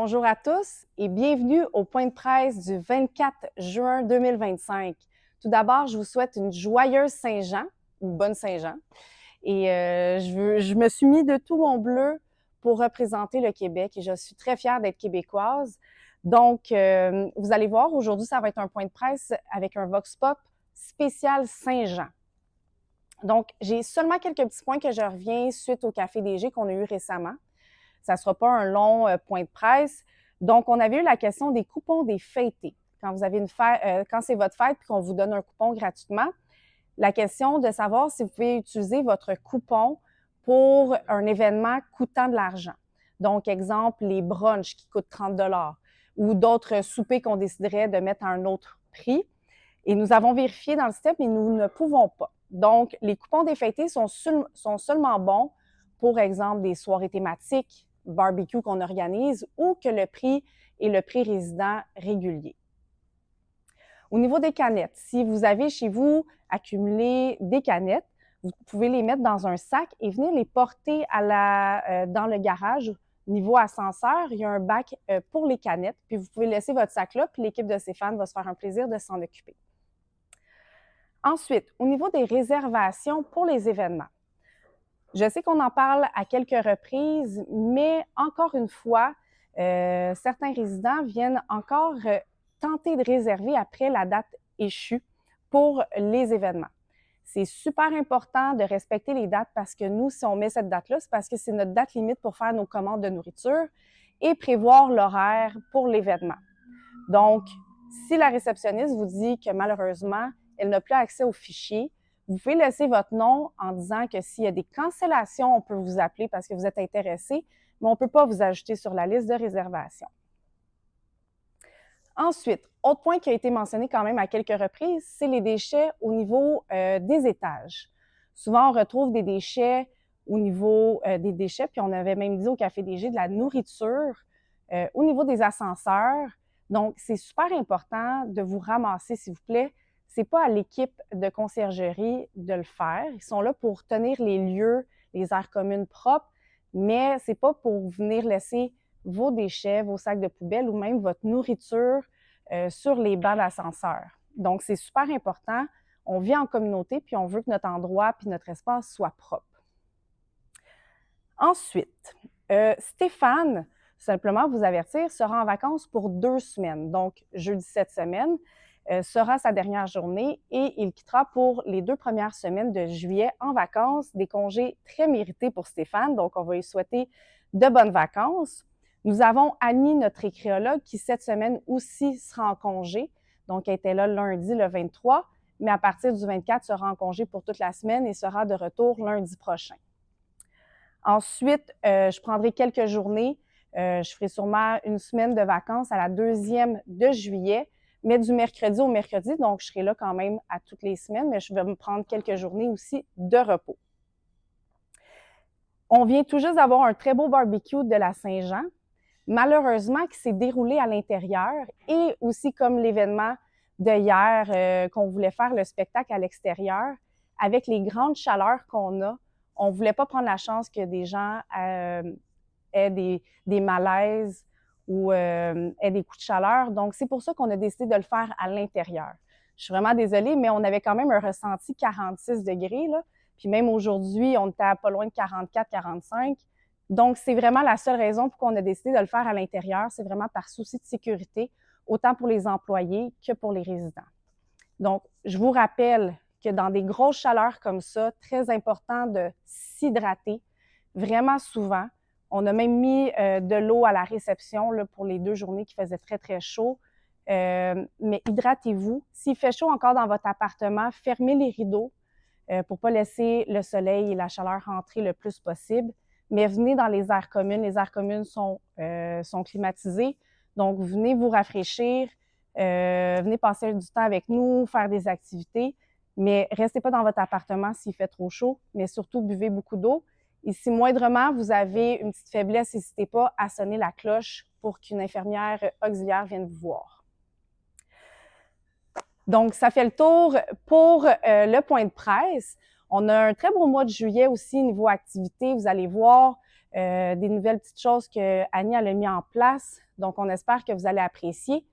Bonjour à tous et bienvenue au point de presse du 24 juin 2025. Tout d'abord, je vous souhaite une joyeuse Saint-Jean ou bonne Saint-Jean. Et je me suis mis de tout mon bleu pour représenter le Québec et je suis très fière d'être québécoise. Donc, vous allez voir, aujourd'hui, ça va être un point de presse avec un Vox Pop spécial Saint-Jean. Donc, j'ai seulement quelques petits points que je reviens suite au Café DG qu'on a eu récemment. Ça ne sera pas un long point de presse. Donc, on avait eu la question des coupons des fêtés. Quand vous avez une fête, quand c'est votre fête et qu'on vous donne un coupon gratuitement, la question de savoir si vous pouvez utiliser votre coupon pour un événement coûtant de l'argent. Donc, exemple, les brunchs qui coûtent 30 ou d'autres soupers qu'on déciderait de mettre à un autre prix. Et nous avons vérifié dans le système, mais nous ne pouvons pas. Donc, les coupons des fêtés sont seulement bons pour exemple des soirées thématiques, barbecue qu'on organise ou que le prix est le prix résident régulier. Au niveau des canettes, si vous avez chez vous accumulé des canettes, vous pouvez les mettre dans un sac et venir les porter dans le garage. Niveau ascenseur, il y a un bac pour les canettes, puis vous pouvez laisser votre sac là, puis l'équipe de Stéphane va se faire un plaisir de s'en occuper. Ensuite, au niveau des réservations pour les événements, je sais qu'on en parle à quelques reprises, mais encore une fois, certains résidents viennent encore tenter de réserver après la date échue pour les événements. C'est super important de respecter les dates parce que nous, si on met cette date-là, c'est parce que c'est notre date limite pour faire nos commandes de nourriture et prévoir l'horaire pour l'événement. Donc, si la réceptionniste vous dit que malheureusement, elle n'a plus accès au fichier, vous pouvez laisser votre nom en disant que s'il y a des cancellations, on peut vous appeler parce que vous êtes intéressé, mais on ne peut pas vous ajouter sur la liste de réservation. Ensuite, autre point qui a été mentionné quand même à quelques reprises, c'est les déchets au niveau des étages. Souvent, on retrouve des déchets au niveau des déchets, puis on avait même dit au Café DG de la nourriture au niveau des ascenseurs. Donc, c'est super important de vous ramasser, s'il vous plaît. C'est pas à l'équipe de conciergerie de le faire. Ils sont là pour tenir les lieux, les aires communes propres, mais c'est pas pour venir laisser vos déchets, vos sacs de poubelle ou même votre nourriture sur les bancs d'ascenseur. Donc, c'est super important. On vit en communauté, puis on veut que notre endroit puis notre espace soit propre. Ensuite, Stéphane, simplement vous avertir, sera en vacances pour 2 semaines. Donc, jeudi cette semaine sera sa dernière journée et il quittera pour les 2 premières semaines de juillet en vacances, des congés très mérités pour Stéphane. Donc, on va lui souhaiter de bonnes vacances. Nous avons Annie, notre écriologue, qui cette semaine aussi sera en congé. Donc, elle était là lundi, le 23, mais à partir du 24, sera en congé pour toute la semaine et sera de retour lundi prochain. Ensuite, je prendrai quelques journées. Je ferai sûrement une semaine de vacances à la 2e de juillet, mais du mercredi au mercredi. Donc, je serai là quand même à toutes les semaines, mais je vais me prendre quelques journées aussi de repos. On vient tout juste d'avoir un très beau barbecue de la Saint-Jean. Malheureusement, qui s'est déroulé à l'intérieur et aussi comme l'événement de hier, qu'on voulait faire le spectacle à l'extérieur, avec les grandes chaleurs qu'on a, on ne voulait pas prendre la chance que des gens aient des malaises ou aient des coups de chaleur. Donc, c'est pour ça qu'on a décidé de le faire à l'intérieur. Je suis vraiment désolée, mais on avait quand même un ressenti 46 degrés, là. Puis même aujourd'hui, on était à pas loin de 44, 45. Donc, c'est vraiment la seule raison pour qu'on a décidé de le faire à l'intérieur. C'est vraiment par souci de sécurité, autant pour les employés que pour les résidents. Donc, je vous rappelle que dans des grosses chaleurs comme ça, très important de s'hydrater vraiment souvent. On a même mis de l'eau à la réception là, pour les 2 journées qui faisaient très, très chaud. Mais hydratez-vous. S'il fait chaud encore dans votre appartement, fermez les rideaux pour ne pas laisser le soleil et la chaleur rentrer le plus possible. Mais venez dans les aires communes. Les aires communes sont climatisées. Donc, venez vous rafraîchir, venez passer du temps avec nous, faire des activités. Mais restez pas dans votre appartement s'il fait trop chaud, mais surtout buvez beaucoup d'eau. Et si moindrement vous avez une petite faiblesse, n'hésitez pas à sonner la cloche pour qu'une infirmière auxiliaire vienne vous voir. Donc, ça fait le tour pour le point de presse. On a un très beau mois de juillet aussi niveau activité. Vous allez voir des nouvelles petites choses que Annie a mis en place. Donc, on espère que vous allez apprécier.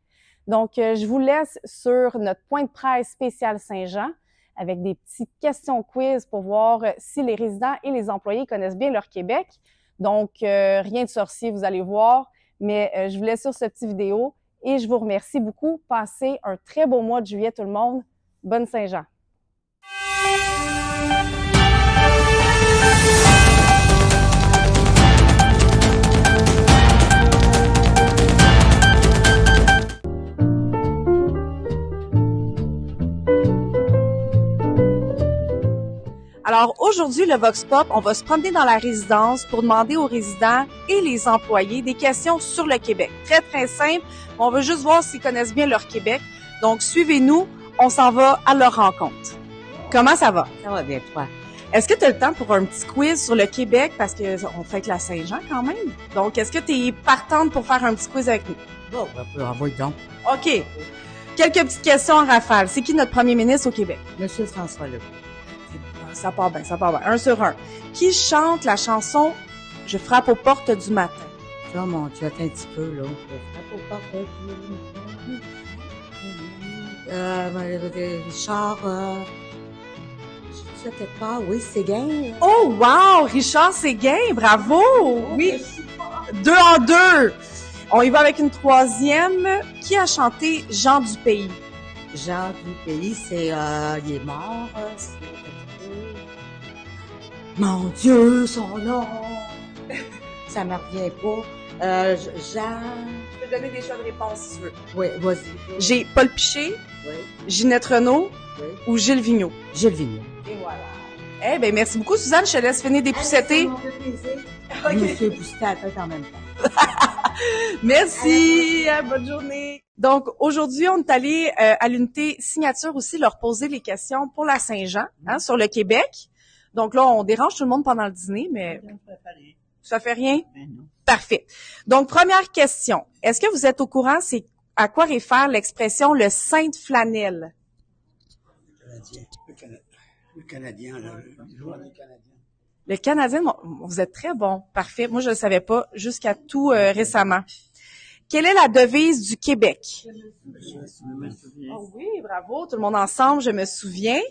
Donc, je vous laisse sur notre point de presse spécial Saint-Jean avec des petites questions quiz pour voir si les résidents et les employés connaissent bien leur Québec. Donc, rien de sorcier, vous allez voir, mais je vous laisse sur cette petite vidéo et je vous remercie beaucoup. Passez un très beau mois de juillet tout le monde. Bonne Saint-Jean! Alors aujourd'hui, le Vox Pop, on va se promener dans la résidence pour demander aux résidents et les employés des questions sur le Québec. Très, très simple. On veut juste voir s'ils connaissent bien leur Québec. Donc, suivez-nous. On s'en va à leur rencontre. Comment ça va? Ça va bien, toi. Est-ce que tu as le temps pour un petit quiz sur le Québec? Parce qu'on fête la Saint-Jean quand même. Donc, est-ce que tu es partante pour faire un petit quiz avec nous? Bon, on peut envoyer donc. OK. Quelques petites questions en rafale. C'est qui notre premier ministre au Québec? Monsieur François Legault. Ça part bien, ça part bien. 1 sur 1. Qui chante la chanson « Je frappe aux portes du matin » ? Oh mon Dieu, attends un petit peu, là. Richard, je sais quelque part, oui, Séguin. Oh, wow! Richard Séguin, bravo! Oui, 2 en 2. On y va avec une troisième. Qui a chanté Jean du Pays? Jean du Pays, c'est, il est mort, c'est... Mon Dieu, son nom! Ça me revient pas. Jean... Je peux donner des choix de réponse si tu veux. Oui, vas-y. J'ai Paul Piché, Oui, Ginette Renaud oui. ou Gilles Vigneault. Gilles Vigneault. Et voilà. Eh bien, merci beaucoup, Suzanne. Je te laisse finir d'épousseter. Monsieur Bousseté à la tête en même temps. Merci, bonne journée. Donc, aujourd'hui, on est allé à l'unité signature aussi leur poser les questions pour la Saint-Jean, sur le Québec. Donc là, on dérange tout le monde pendant le dîner, mais ça fait rien? Parfait. Donc, première question. Est-ce que vous êtes au courant, c'est à quoi réfère l'expression « le saint de flanelle » ? Le Canadien, le joueur des Canadiens. Le Canadien, vous êtes très bon. Parfait. Moi, je ne le savais pas jusqu'à tout récemment. Quelle est la devise du Québec? Oh oui, bravo. Tout le monde ensemble, je me souviens.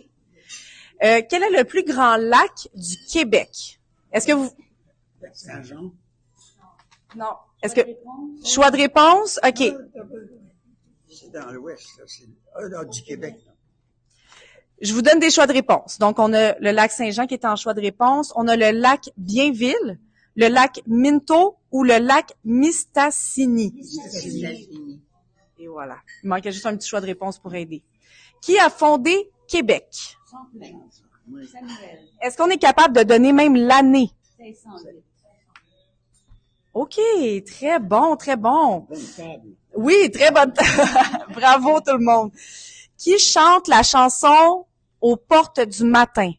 Quel est le plus grand lac du Québec? Est-ce que vous... Saint-Jean. Non. Est-ce que... Choix de réponse? OK. C'est dans l'ouest, ça. C'est du Québec. Je vous donne des choix de réponse. Donc, on a le lac Saint-Jean qui est en choix de réponse. On a le lac Bienville, le lac Minto ou le lac Mistassini. Et voilà. Il manquait juste un petit choix de réponse pour aider. Qui a fondé Québec? Est-ce qu'on est capable de donner même l'année? OK, très bon, très bon. Oui, très bonne. Bravo tout le monde. Qui chante la chanson « Aux portes du matin » ?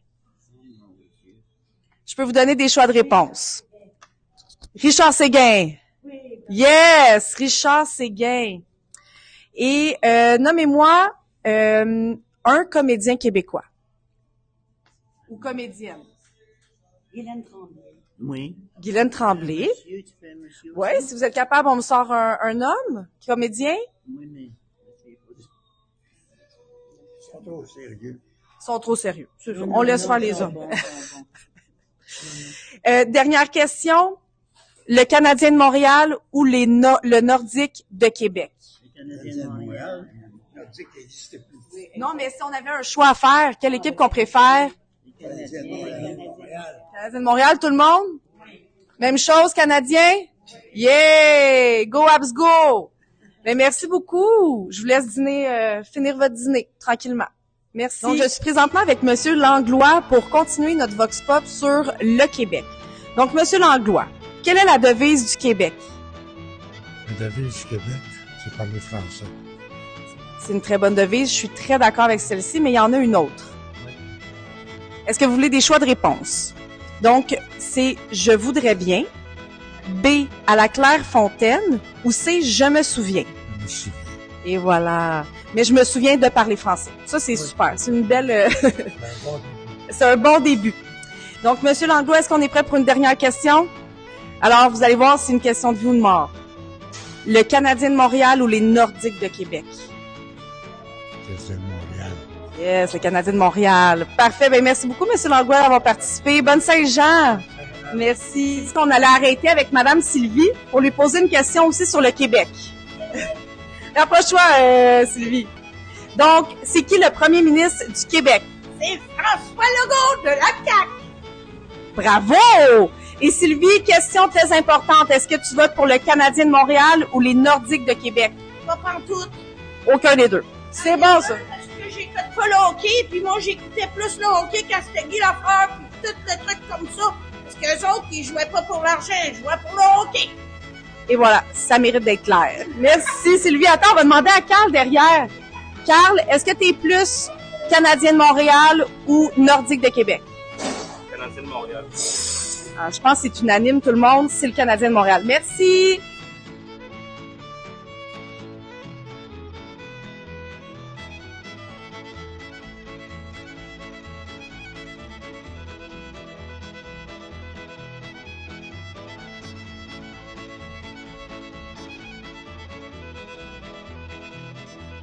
Je peux vous donner des choix de réponse. Richard Séguin. Yes, Richard Séguin. Et nommez-moi un comédien québécois. Ou comédienne. Guylaine Tremblay. Oui. Guylaine Tremblay. Monsieur. Oui, si vous êtes capable, on me sort un homme, comédien. Oui, mais... Ils sont trop sérieux. Ils sont trop sérieux. On laisse faire les hommes. Dernière question. Le Canadien de Montréal ou le Nordique de Québec? Le Canadien de Montréal. Nordique n'existait plus. Non, mais si on avait un choix à faire, quelle équipe qu'on préfère? Le Canadien de Montréal. Canadien de Montréal, tout le monde? Même chose, Canadien? Yeah! Go Habs, go! Mais merci beaucoup. Je vous laisse finir votre dîner tranquillement. Merci. Donc, je suis présentement avec Monsieur Langlois pour continuer notre Vox Pop sur le Québec. Donc, Monsieur Langlois, quelle est la devise du Québec? La devise du Québec, c'est parler français. C'est une très bonne devise. Je suis très d'accord avec celle-ci, mais il y en a une autre. Est-ce que vous voulez des choix de réponse? Donc, c'est « Je voudrais bien », B, « À la Clairefontaine » ou C, « Je me souviens ». Je me souviens. Et voilà. Mais je me souviens de parler français. Ça, c'est super. C'est une belle... C'est un bon début. Donc, Monsieur Langlois, est-ce qu'on est prêt pour une dernière question? Alors, vous allez voir, c'est une question de vie ou de mort. Le Canadien de Montréal ou les Nordiques de Québec? C'est Montréal. Yes, le Canadien de Montréal. Parfait. Ben, merci beaucoup, M. Langlois, d'avoir participé. Bonne Saint-Jean. Merci. On allait arrêter avec Madame Sylvie pour lui poser une question aussi sur le Québec. Rapproche-toi, Sylvie. Donc, c'est qui le premier ministre du Québec? C'est François Legault de la CAQ. Bravo! Et Sylvie, question très importante. Est-ce que tu votes pour le Canadien de Montréal ou les Nordiques de Québec? Pas pantoute. Aucun des deux. C'est bon, ça. Parce que j'écoute pas le hockey, puis moi j'écoutais plus le hockey quand c'était Guy Lafleur, puis tout le truc comme ça. Parce qu'eux autres, ils jouaient pas pour l'argent, ils jouaient pour le hockey. Et voilà, ça mérite d'être clair. Merci Sylvie. Attends, on va demander à Carl derrière. Carl, est-ce que tu es plus Canadien de Montréal ou Nordique de Québec? Canadien de Montréal. Ah, je pense que c'est unanime, tout le monde, c'est le Canadien de Montréal. Merci!